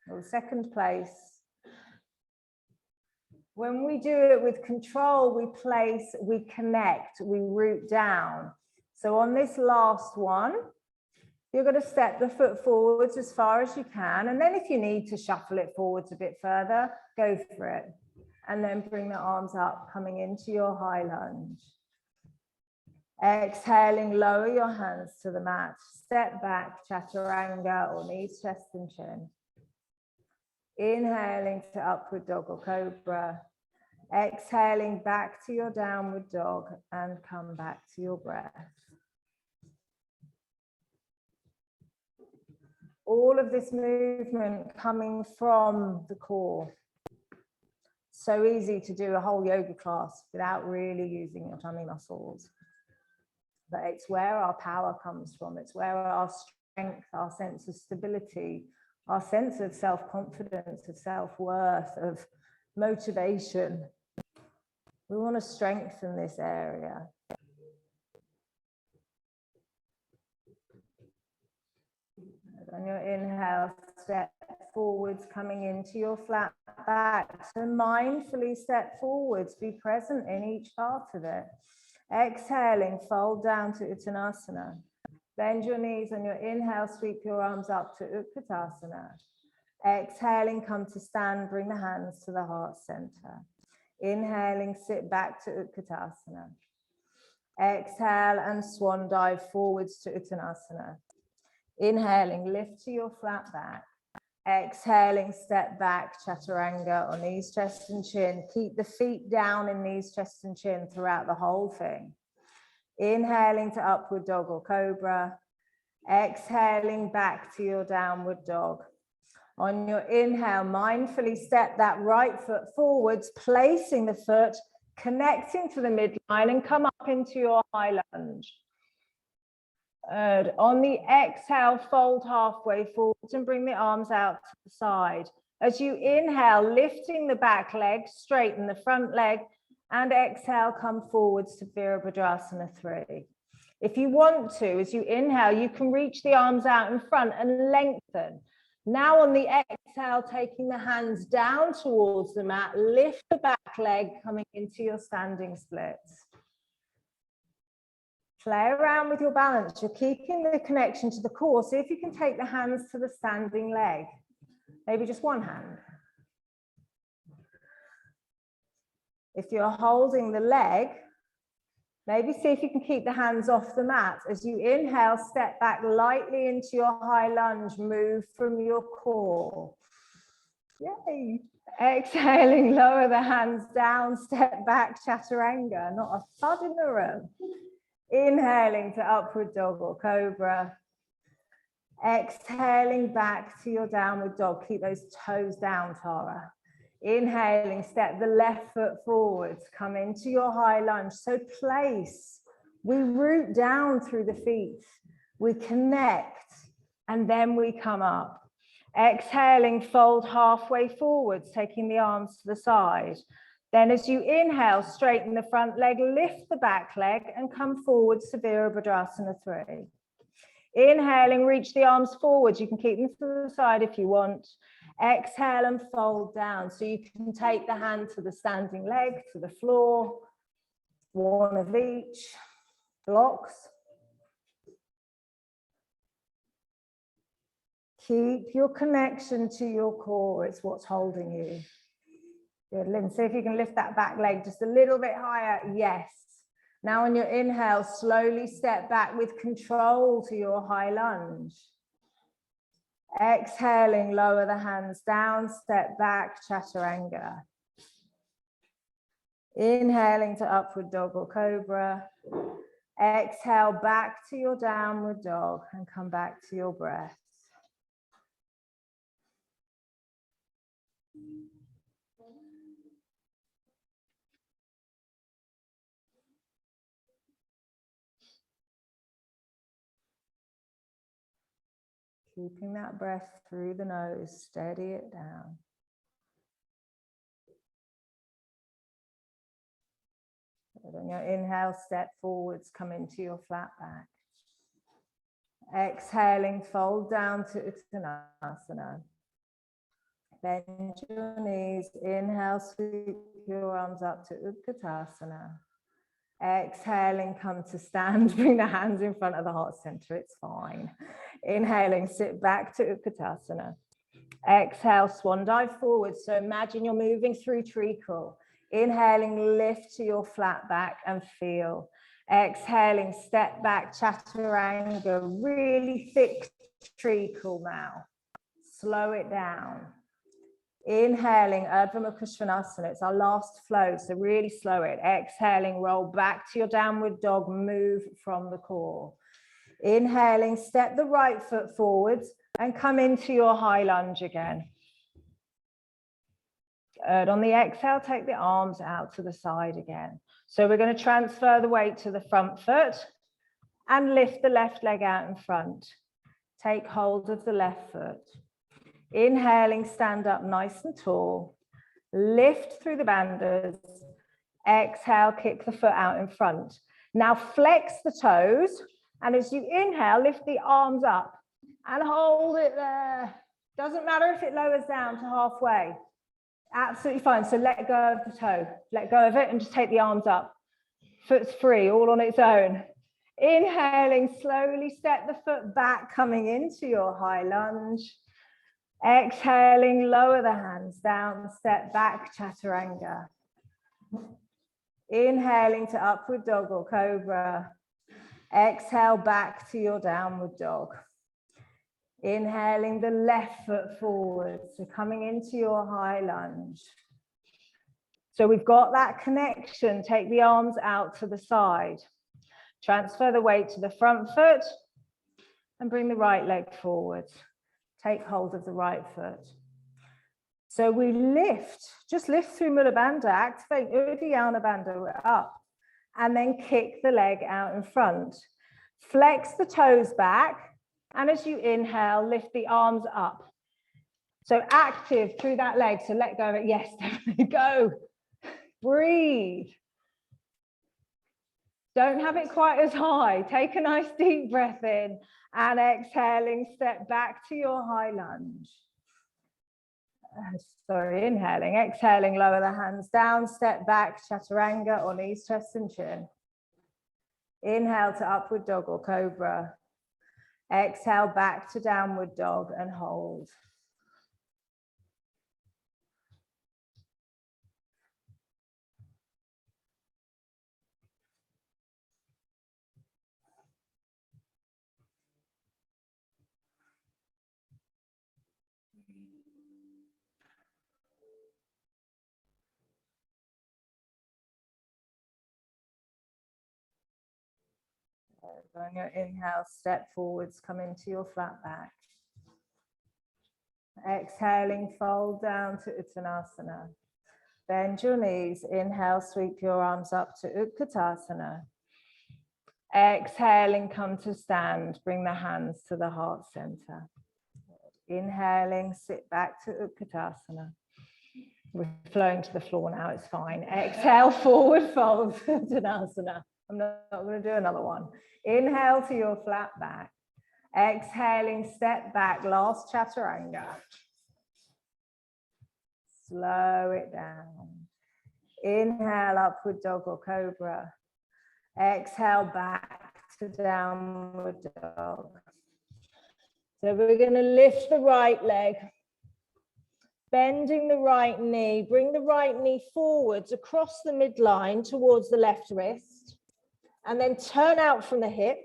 or the second place, when we do it with control, we place, we connect, we root down. So on this last one, You're going to step the foot forwards as far as you can. And then if you need to shuffle it forwards a bit further, go for it. And then bring the arms up, coming into your high lunge. Exhaling, lower your hands to the mat. Step back, chaturanga, or knees, chest and chin. Inhaling to upward dog or cobra. Exhaling back to your downward dog and come back to your breath. All of this movement coming from the core. So easy to do a whole yoga class without really using your tummy muscles. But it's where our power comes from. It's where our strength, our sense of stability, our sense of self-confidence, of self-worth, of motivation. We want to strengthen this area. On your inhale, step forwards, coming into your flat back. So mindfully step forwards, be present in each part of it. Exhaling, fold down to Uttanasana. Bend your knees on your inhale, sweep your arms up to Utkatasana. Exhaling, come to stand, bring the hands to the heart center. Inhaling, sit back to Utkatasana. Exhale and swan dive forwards to Uttanasana. Inhaling, lift to your flat back. Exhaling, step back, chaturanga, or knees, chest and chin. Keep the feet down in knees, chest and chin throughout the whole thing. Inhaling to upward dog or cobra. Exhaling back to your downward dog. On your inhale, mindfully step that right foot forwards, placing the foot, connecting to the midline and come up into your high lunge. Good. On the exhale, fold halfway forwards and bring the arms out to the side. As you inhale, lifting the back leg, straighten the front leg, and exhale, come forwards to Virabhadrasana 3. If you want to, as you inhale, you can reach the arms out in front and lengthen. Now on the exhale, taking the hands down towards the mat, lift the back leg, coming into your standing splits. Play around with your balance. You're keeping the connection to the core. See if you can take the hands to the standing leg. Maybe just one hand. If you're holding the leg, maybe see if you can keep the hands off the mat. As you inhale, step back lightly into your high lunge. Move from your core. Yay. Exhaling, lower the hands down. Step back, chaturanga. Not a thud in the room. Inhaling to upward dog or cobra. Exhaling back to your downward dog. Keep those toes down, Tara. Inhaling, step the left foot forwards. Come into your high lunge. So place. We root down through the feet. We connect and then we come up. Exhaling, fold halfway forwards, taking the arms to the side. Then as you inhale, straighten the front leg, lift the back leg and come forwards to Virabhadrasana 3. Inhaling, reach the arms forward. You can keep them to the side if you want. Exhale and fold down. So you can take the hand to the standing leg, to the floor, one of each, blocks. Keep your connection to your core. It's what's holding you. Good, Lynn. See if you can lift that back leg just a little bit higher. Yes. Now on your inhale, slowly step back with control to your high lunge. Exhaling, lower the hands down, step back, chaturanga. Inhaling to upward dog or cobra. Exhale back to your downward dog and come back to your breath. Keeping that breath through the nose, steady it down. Good. On your inhale, step forwards, come into your flat back. Exhaling, fold down to Uttanasana. Bend your knees, inhale, sweep your arms up to Utkatasana. Exhaling, come to stand, bring the hands in front of the heart center, it's fine. Inhaling, sit back to Utkatasana. Exhale, swan dive forward. So imagine you're moving through treacle. Inhaling, lift to your flat back and feel. Exhaling, step back, chaturanga, really thick treacle now. Slow it down. Inhaling, Urdhva Mukha Svanasana. It's our last flow, so really slow it. Exhaling, roll back to your downward dog, move from the core. Inhaling, step the right foot forwards and come into your high lunge again. Good. On the exhale, take the arms out to the side again. So we're going to transfer the weight to the front foot and lift the left leg out in front. Take hold of the left foot. Inhaling, stand up nice and tall. Lift through the bandhas. Exhale, kick the foot out in front. Now flex the toes. And as you inhale, lift the arms up and hold it there. Doesn't matter if it lowers down to halfway. Absolutely fine. So let go of the toe. Let go of it and just take the arms up. Foot's free, all on its own. Inhaling, slowly step the foot back, coming into your high lunge. Exhaling, lower the hands down, step back, chaturanga. Inhaling to upward dog or cobra. Exhale back to your downward dog. Inhaling the left foot forward, so coming into your high lunge. So we've got that connection. Take the arms out to the side. Transfer the weight to the front foot and bring the right leg forward. Take hold of the right foot. So we lift, just lift through Mula Bandha, activate Uddiyana Bandha, we're up, and then kick the leg out in front. Flex the toes back, and as you inhale, lift the arms up. So active through that leg, so let go of it. Yes, definitely go. Breathe. Don't have it quite as high. Take a nice deep breath in and exhaling, step back to your high lunge. Sorry, inhaling, exhaling, lower the hands down, step back, chaturanga or knees, chest and chin. Inhale to upward dog or cobra. Exhale back to downward dog and hold. On your inhale, step forwards, come into your flat back. Exhaling, fold down to Uttanasana. Bend your knees, inhale, sweep your arms up to Utkatasana. Exhaling, come to stand, bring the hands to the heart center. Inhaling, sit back to Utkatasana. We're flowing to the floor now, it's fine. Exhale, forward fold to Uttanasana. I'm not going to do another one. Inhale to your flat back. Exhaling, step back, last chaturanga. Slow it down. Inhale, upward dog or cobra. Exhale, back to downward dog. So we're going to lift the right leg. Bending the right knee. Bring the right knee forwards across the midline towards the left wrist. And then turn out from the hip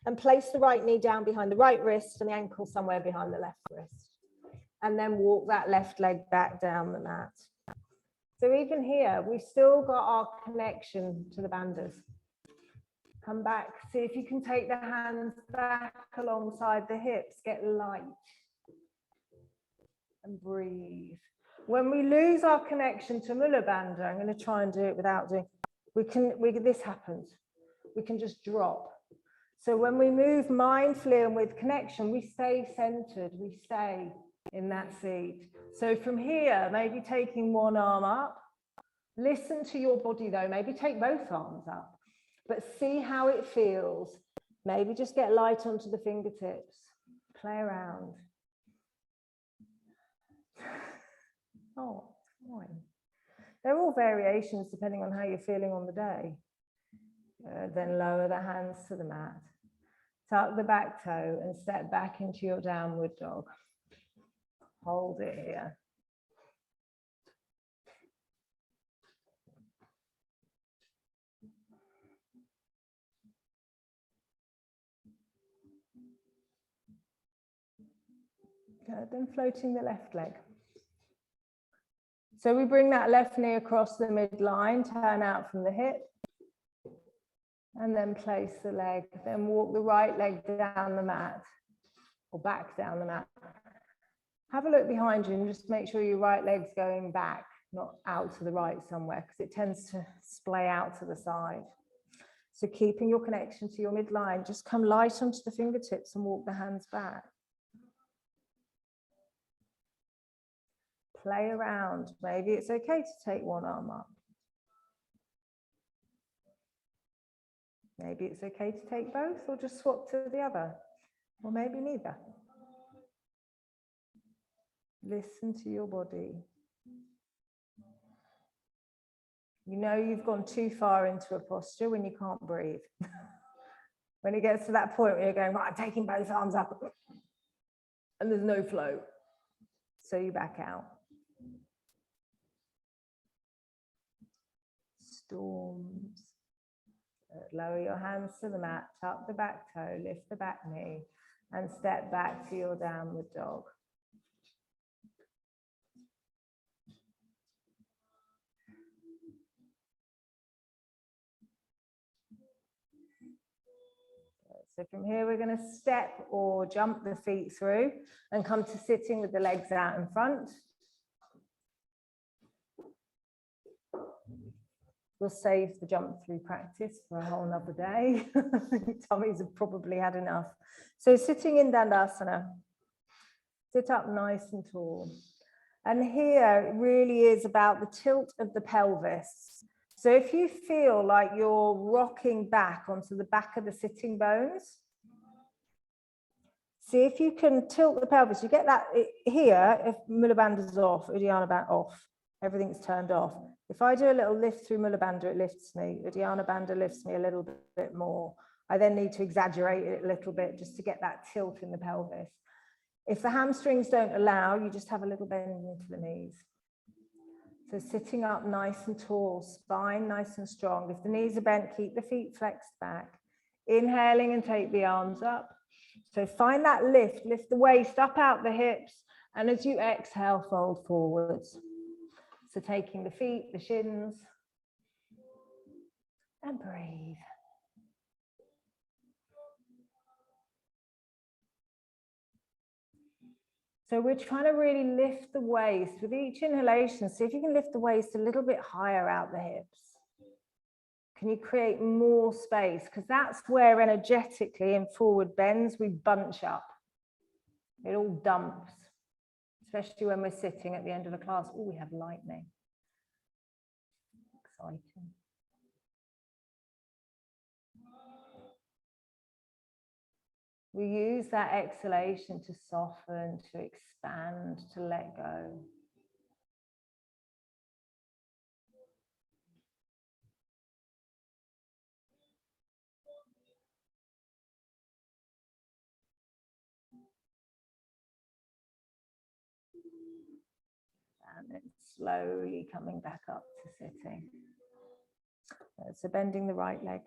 and place the right knee down behind the right wrist and the ankle somewhere behind the left wrist. And then walk that left leg back down the mat. So even here, we've still got our connection to the bandhas. Come back, see if you can take the hands back alongside the hips, get light. And breathe. When we lose our connection to Mula Bandha, I'm going to try and do it without doing, this happens. We can just drop. So when we move mindfully and with connection, we stay centered, we stay in that seat. So from here, maybe taking one arm up, listen to your body though, maybe take both arms up, but see how it feels. Maybe just get light onto the fingertips, play around. Oh, fine. They're all variations depending on how you're feeling on the day. Then lower the hands to the mat. Tuck the back toe and step back into your downward dog. Hold it here. Good, then floating the left leg. So we bring that left knee across the midline, turn out from the hip, and then place the leg. Then walk the right leg down the mat, or back down the mat. Have a look behind you and just make sure your right leg's going back, not out to the right somewhere, because it tends to splay out to the side. So keeping your connection to your midline, just come light onto the fingertips and walk the hands back. Play around. Maybe it's okay to take one arm up. Maybe it's okay to take both, or just swap to the other, or maybe neither. Listen to your body. You know you've gone too far into a posture when you can't breathe. When it gets to that point where you're going, right, I'm taking both arms up, and there's no flow. So you back out. Storms. Lower your hands to the mat, tuck the back toe, lift the back knee, and step back to your downward dog. So from here, we're going to step or jump the feet through and come to sitting with the legs out in front. We'll save the jump through practice for a whole nother day. Tummies have probably had enough. So sitting in Dandasana, sit up nice and tall. And here it really is about the tilt of the pelvis. So if you feel like you're rocking back onto the back of the sitting bones, see if you can tilt the pelvis. You get that here, if Mula Bandha is off, Uddiyana Bandha off, everything's turned off. If I do a little lift through Mula Bandha, it lifts me. Uddiyana Bandha lifts me a little bit more. I then need to exaggerate it a little bit just to get that tilt in the pelvis. If the hamstrings don't allow, you just have a little bend into the knees. So sitting up nice and tall, spine nice and strong. If the knees are bent, keep the feet flexed back. Inhaling and take the arms up. So find that lift, lift the waist up out the hips. And as you exhale, fold forwards. So taking the feet, the shins, and breathe. So we're trying to really lift the waist with each inhalation. See if you can lift the waist a little bit higher out the hips. Can you create more space? Because that's where energetically in forward bends, we bunch up. It all dumps, especially when we're sitting at the end of a class. Oh, we have lightning. Exciting. We use that exhalation to soften, to expand, to let go. And then slowly coming back up to sitting. So bending the right leg.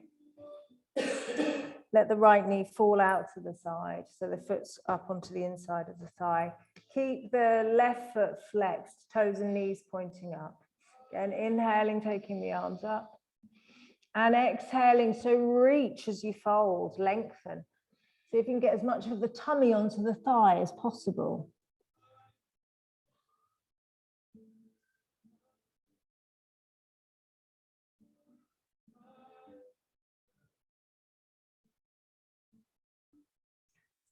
Let the right knee fall out to the side, so the foot's up onto the inside of the thigh. Keep the left foot flexed, toes and knees pointing up. Again, inhaling, taking the arms up. And exhaling, so reach as you fold, lengthen. See if you can get as much of the tummy onto the thigh as possible.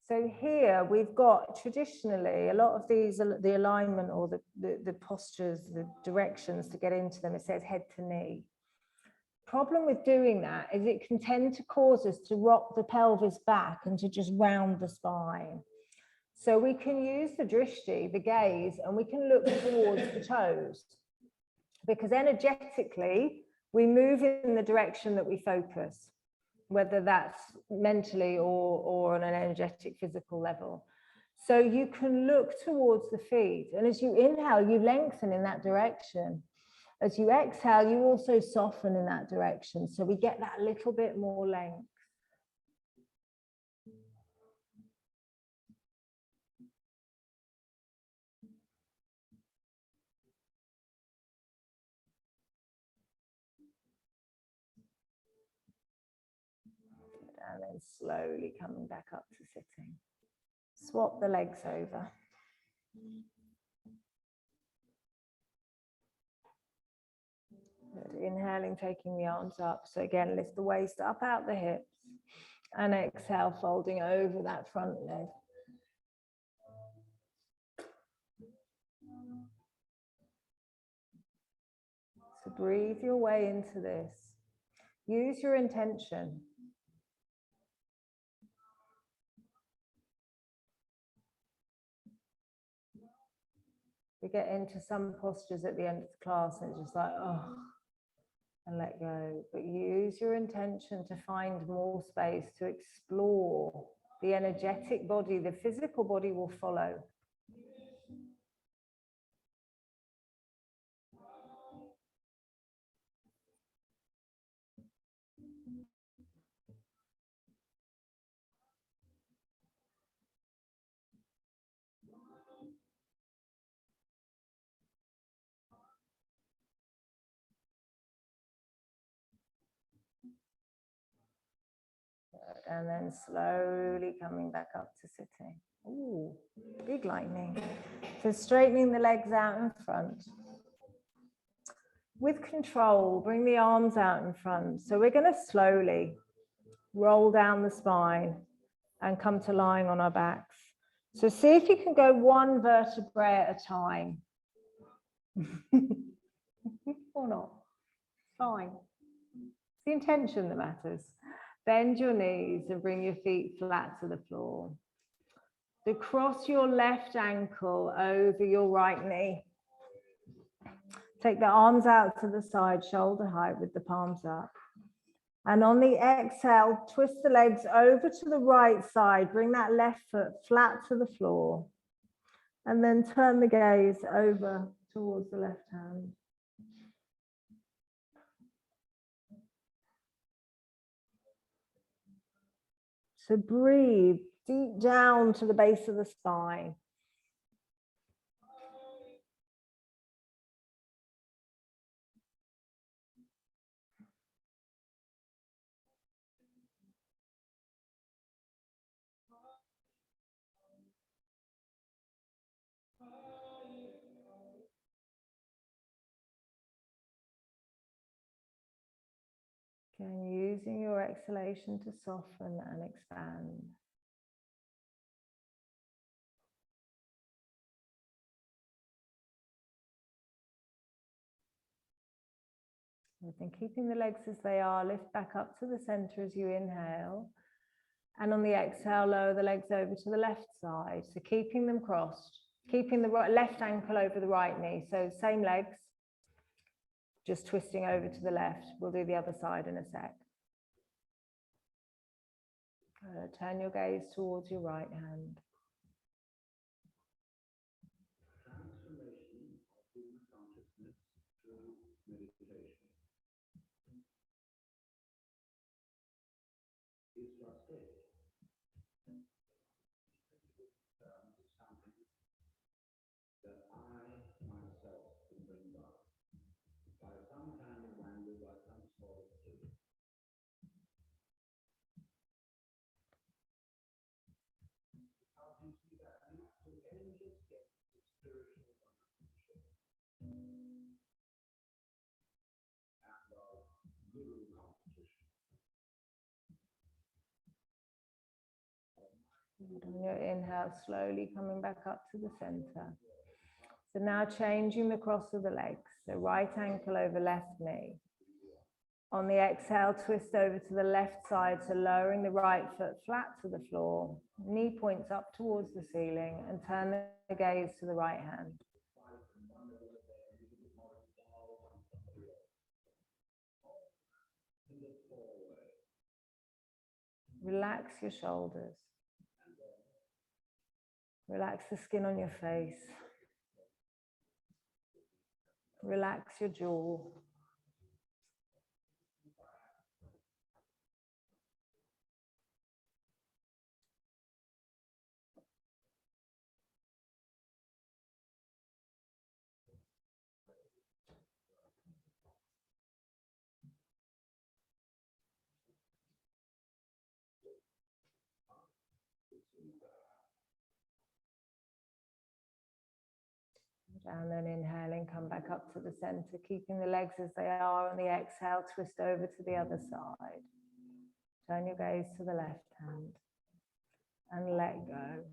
So here we've got traditionally, a lot of these, the alignment or the postures, the directions to get into them, it says head to knee. Problem with doing that is it can tend to cause us to rock the pelvis back and to just round the spine. So we can use the drishti, the gaze, and we can look towards the toes. Because energetically, we move in the direction that we focus, whether that's mentally or on an energetic physical level. So you can look towards the feet, and as you inhale, you lengthen in that direction. As you exhale, you also soften in that direction. So we get that little bit more length. And then slowly coming back up to sitting. Swap the legs over. Good. Inhaling, taking the arms up. So again, lift the waist up out the hips. And exhale, folding over that front leg. So breathe your way into this. Use your intention. We get into some postures at the end of the class and it's just like, oh, and let go. But use your intention to find more space, to explore the energetic body. The physical body will follow. And then slowly coming back up to sitting. Ooh, big lightning. So straightening the legs out in front. With control, bring the arms out in front. So we're going to slowly roll down the spine and come to lying on our backs. So see if you can go one vertebrae at a time. Or not. Fine. It's the intention that matters. Bend your knees and bring your feet flat to the floor. So cross your left ankle over your right knee. Take the arms out to the side, shoulder height with the palms up. And on the exhale, twist the legs over to the right side. Bring that left foot flat to the floor. And then turn the gaze over towards the left hand. So breathe deep down to the base of the spine. Again, using your exhalation to soften and expand. And then keeping the legs as they are, lift back up to the center as you inhale. And on the exhale, lower the legs over to the left side. So keeping them crossed, keeping the left ankle over the right knee. So same legs, just twisting over to the left. We'll do the other side in a sec. Turn your gaze towards your right hand. Transformation of human consciousness through meditation is frustrating. It's something that I myself can bring about by some kind of language, by some sort of tool. How do you see that? So can you just get the spiritual relationship and guru competition? On your inhale, slowly coming back up to the center. So now changing the cross of the legs. So right ankle over left knee. On the exhale, twist over to the left side. So lowering the right foot flat to the floor. Knee points up towards the ceiling and turn the gaze to the right hand. Relax your shoulders. Relax the skin on your face. Relax your jaw. And then inhaling, come back up to the center, keeping the legs as they are. On the exhale, twist over to the other side. Turn your gaze to the left hand and let go.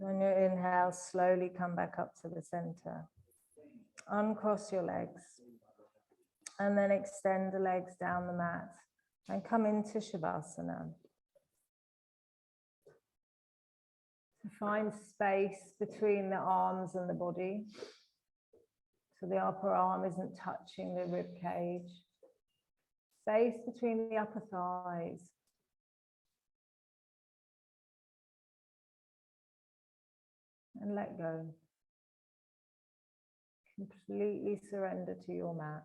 On your inhale, slowly come back up to the center. Uncross your legs. And then extend the legs down the mat and come into Shavasana. To find space between the arms and the body. So the upper arm isn't touching the rib cage. Space between the upper thighs. And let go. Completely surrender to your mat.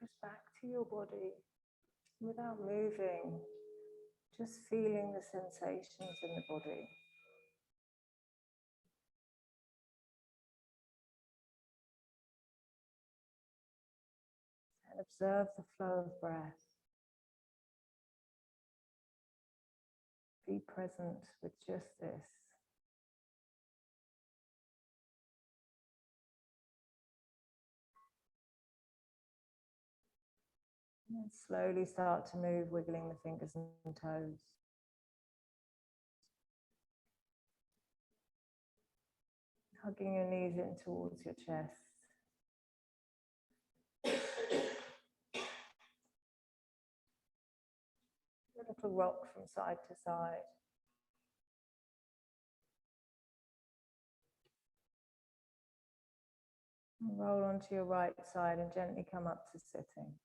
focus back to your body without moving, just feeling the sensations in the body. And observe the flow of breath. Be present with just this. And then slowly start to move, wiggling the fingers and toes. Hugging your knees in towards your chest. A little rock from side to side. And roll onto your right side and gently come up to sitting.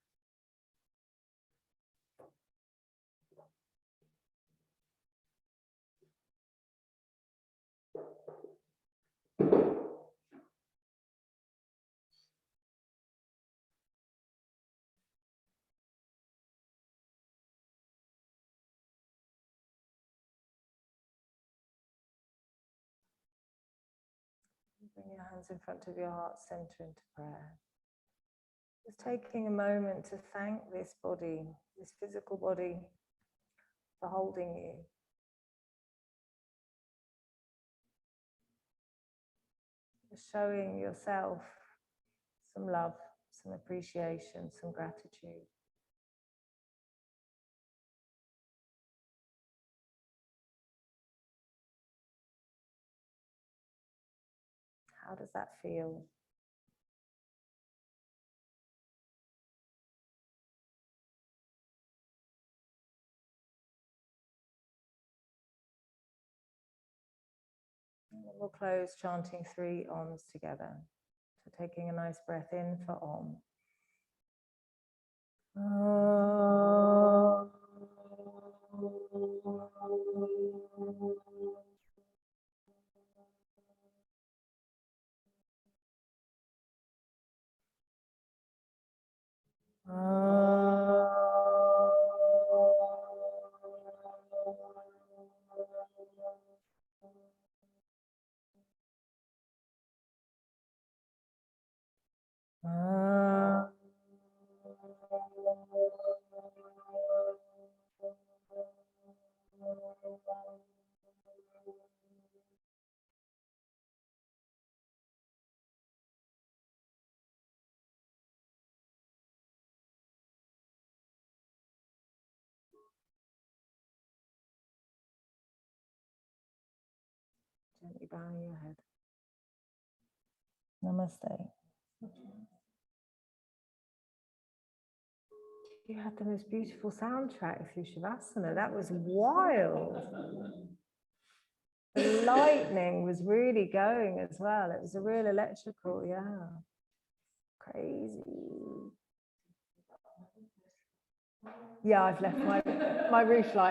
Bring your hands in front of your heart center into prayer. Just taking a moment to thank this body, this physical body, for holding you. Just showing yourself some love, some appreciation, some gratitude. How does that feel? And then we'll close chanting 3 Oms together. So taking a nice breath in for Om. Gently bowing your head. Namaste. You had the most beautiful soundtrack through Shavasana. That was wild. The lightning was really going as well. It was a real electrical, yeah. Crazy. Yeah, I've left my roof light